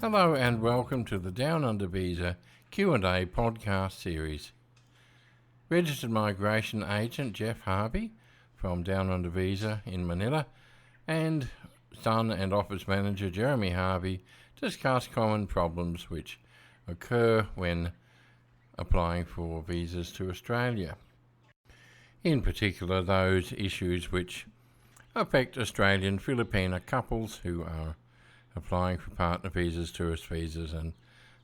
Hello and welcome to the Down Under Visa Q&A podcast series. Registered Migration Agent Jeff Harvie from Down Under Visa in Manila and Son and Office Manager Jeremy Harvie discuss common problems which occur when applying for visas to Australia. In particular, those issues which affect Australian Filipina couples who are applying for partner visas, tourist visas and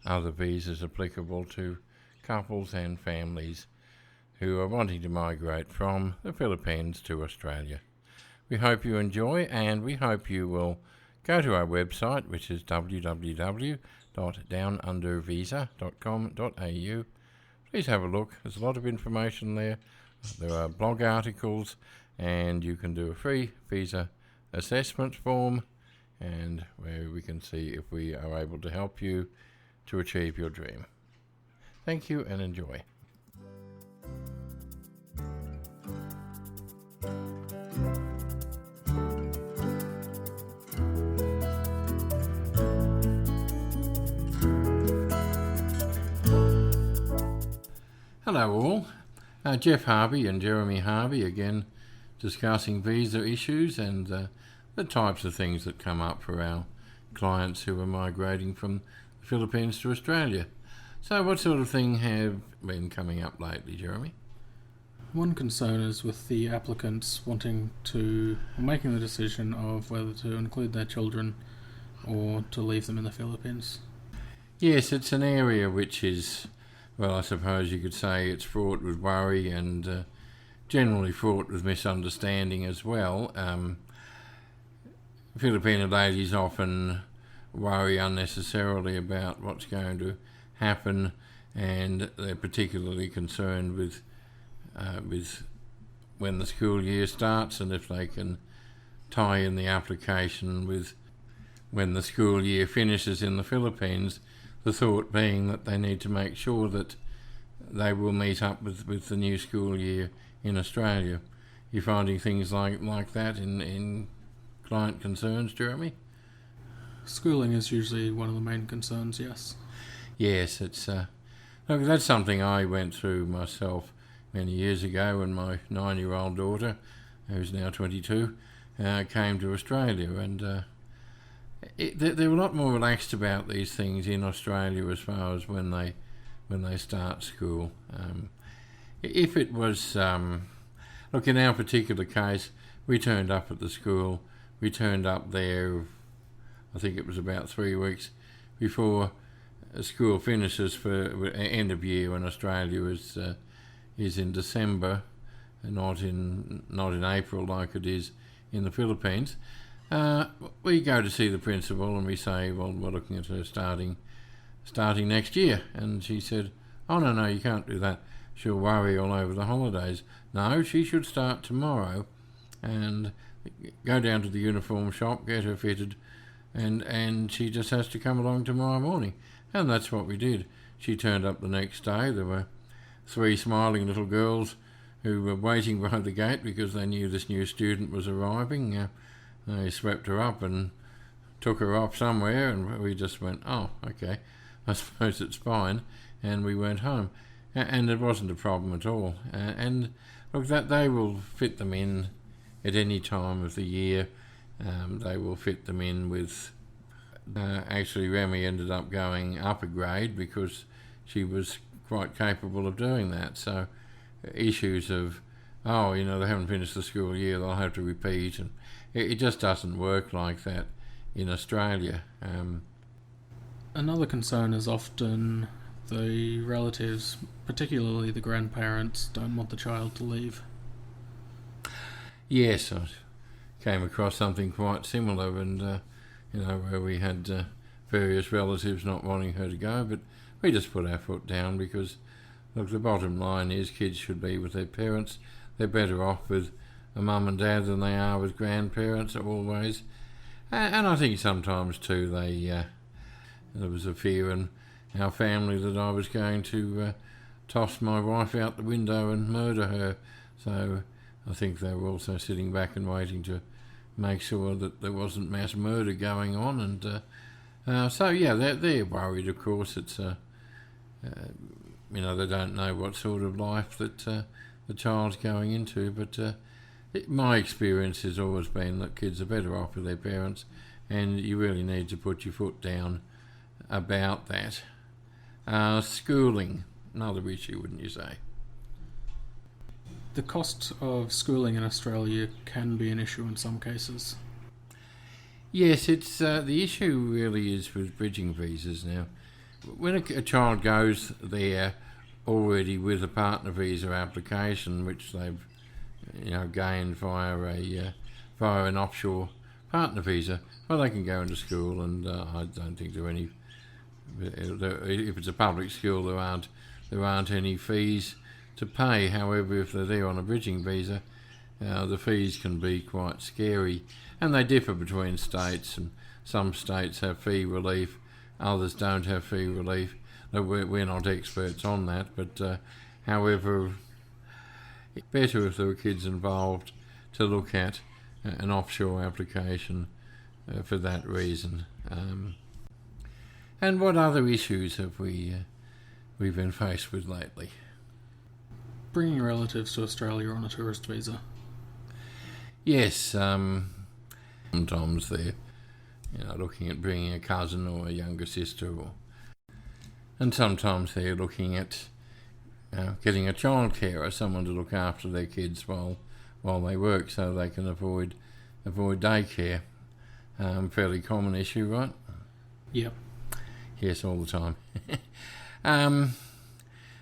other visas applicable to couples and families who are wanting to migrate from the Philippines to Australia. We hope you enjoy, and we hope you will go to our website, which is www.downundervisa.com.au. Please have a look. There's a lot of information there. There are blog articles, and you can do a free visa assessment form, and where we can see if we are able to help you to achieve your dream. Thank you and enjoy. Hello all, Jeff Harvie and Jeremy Harvie again discussing visa issues and the types of things that come up for our clients who are migrating from the Philippines to Australia. So what sort of thing have been coming up lately, Jeremy? One concern is with the applicants making the decision of whether to include their children or to leave them in the Philippines. Yes, it's an area which is, well, I suppose you could say it's fraught with worry and generally fraught with misunderstanding as well. Filipino ladies often worry unnecessarily about what's going to happen, and they're particularly concerned with when the school year starts and if they can tie in the application with when the school year finishes in the Philippines, the thought being that they need to make sure that they will meet up with the new school year in Australia. You're finding things like that in client concerns, Jeremy? Schooling is usually one of the main concerns, yes. Yes, it's look, that's something I went through myself many years ago when my 9-year-old daughter, who's now 22, came to Australia, and they were a lot more relaxed about these things in Australia as far as when they start school. If it was, look, in our particular case, we turned up at the school. We turned up there, I think it was about 3 weeks before school finishes for end of year, when Australia is in December, and not in April like it is in the Philippines. We go to see the principal and we say, well, we're looking at her starting next year. And she said, oh, no, you can't do that. She'll worry all over the holidays. No, she should start tomorrow and go down to the uniform shop, get her fitted, and she just has to come along tomorrow morning. And that's what we did. She turned up the next day. There were 3 smiling little girls who were waiting by the gate because they knew this new student was arriving. They swept her up and took her off somewhere, and we just went, oh, okay, I suppose it's fine, and we went home. And it wasn't a problem at all. And look, that they will fit them in at any time of the year. They will fit them in with... actually, Remy ended up going up a grade because she was quite capable of doing that. So issues of, they haven't finished the school year, they'll have to repeat, and it just doesn't work like that in Australia. Another concern is often the relatives, particularly the grandparents, don't want the child to leave. Yes, I came across something quite similar, and where we had various relatives not wanting her to go, but we just put our foot down because, look, the bottom line is kids should be with their parents. They're better off with a mum and dad than they are with grandparents always. And I think sometimes too there was a fear in our family that I was going to toss my wife out the window and murder her. So I think they were also sitting back and waiting to make sure that there wasn't mass murder going on, and So yeah, they're worried. Of course, it's they don't know what sort of life that the child's going into. But my experience has always been that kids are better off with their parents, and you really need to put your foot down about that. Schooling, another issue, wouldn't you say? The cost of schooling in Australia can be an issue in some cases. Yes, it's the issue really is with bridging visas now. When a child goes there already with a partner visa application, which they've gained via an offshore partner visa, well, they can go into school, and I don't think there are any. If it's a public school, there aren't any fees to pay. However, if they're there on a bridging visa, the fees can be quite scary, and they differ between states, and some states have fee relief, others don't have fee relief. We're not experts on that, but however, it's better if there are kids involved to look at an offshore application for that reason. And what other issues have we've been faced with lately? Bringing relatives to Australia on a tourist visa. Yes, sometimes they're looking at bringing a cousin or a younger sister, and sometimes they're looking at getting a childcare, someone to look after their kids while they work, so they can avoid daycare. Fairly common issue, right? Yep. Yes, all the time.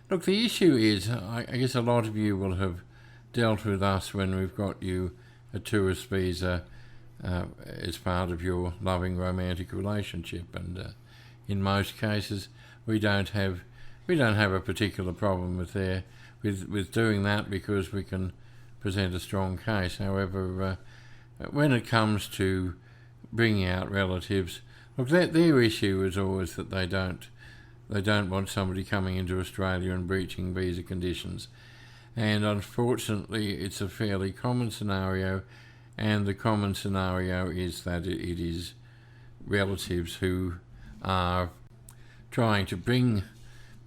Look, the issue is, I guess a lot of you will have dealt with us when we've got you a tourist visa as part of your loving romantic relationship, and in most cases we don't have a particular problem with doing that, because we can present a strong case. However, when it comes to bringing out relatives, look, their issue is always that they don't want somebody coming into Australia and breaching visa conditions. And unfortunately, it's a fairly common scenario, and the common scenario is that it is relatives who are trying to bring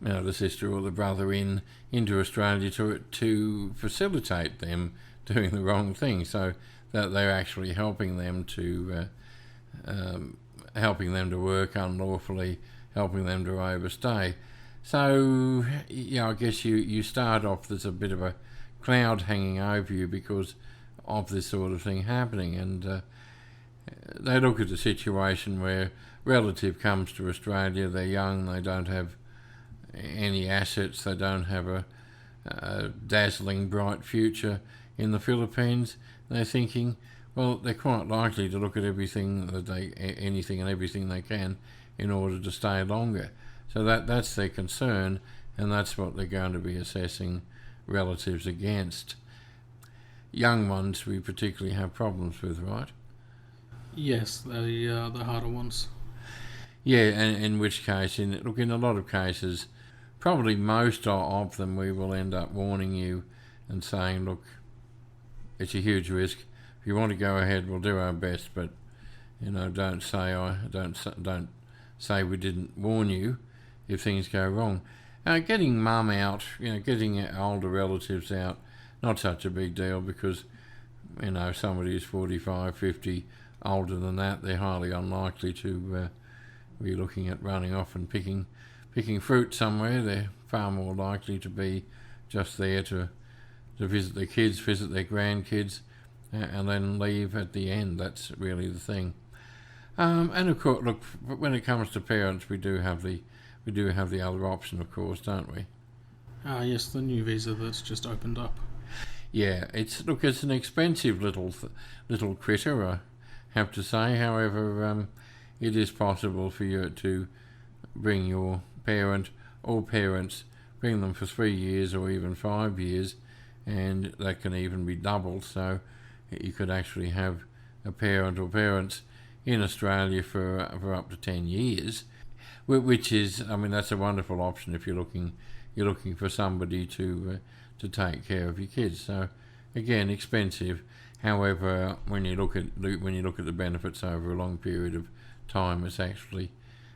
the sister or the brother into Australia to facilitate them doing the wrong thing, so that they're actually helping them to work unlawfully, helping them to overstay. So, I guess you start off, there's a bit of a cloud hanging over you because of this sort of thing happening, and they look at the situation where relative comes to Australia, they're young, they don't have any assets, they don't have a dazzling bright future in the Philippines. They're thinking, well, they're quite likely to look at anything and everything they can in order to stay longer. So that's their concern, and that's what they're going to be assessing relatives against. Young ones we particularly have problems with, right? Yes, the harder ones. Yeah, and in which case, in a lot of cases, probably most of them, we will end up warning you and saying, look, it's a huge risk. If you want to go ahead, we'll do our best, but don't say we didn't warn you if things go wrong. Getting mum out, getting older relatives out, not such a big deal, because somebody who's 45, 50, older than that, they're highly unlikely to be looking at running off and picking fruit somewhere. They're far more likely to be just there to visit their kids, visit their grandkids, and then leave at the end. That's really the thing. And of course, look, when it comes to parents, we do have the other option, of course, don't we? Yes, the new visa that's just opened up. Yeah, it's an expensive little critter, I have to say. However, it is possible for you to bring your parent or parents, bring them for 3 years or even 5 years, and that can even be doubled. So you could actually have a parent or parents in Australia for up to 10 years, which is, that's a wonderful option if you're looking for somebody to take care of your kids. So again, expensive. However, when you look at the benefits over a long period of time, it's actually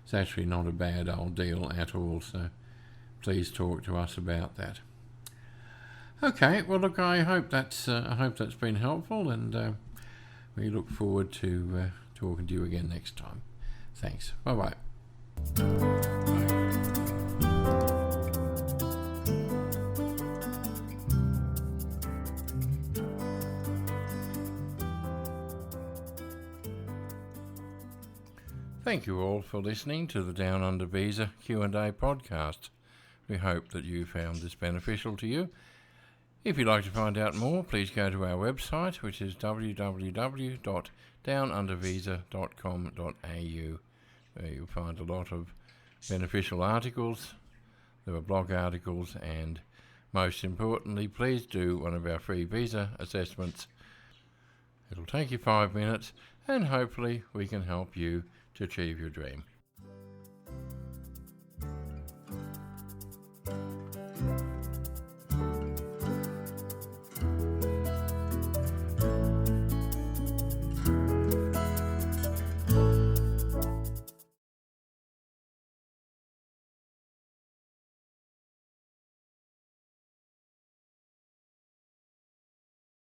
it's actually not a bad old deal at all, so please talk to us about that. Okay, well look, I hope that's been helpful, and we look forward to talking to you again next time. Thanks. Bye-bye. Thank you all for listening to the Down Under Visa Q&A podcast. We hope that you found this beneficial to you. If you'd like to find out more, please go to our website, which is www.downundervisa.com.au, where you'll find a lot of beneficial articles. There are blog articles, and most importantly, please do one of our free visa assessments. It'll take you 5 minutes, and hopefully we can help you to achieve your dream.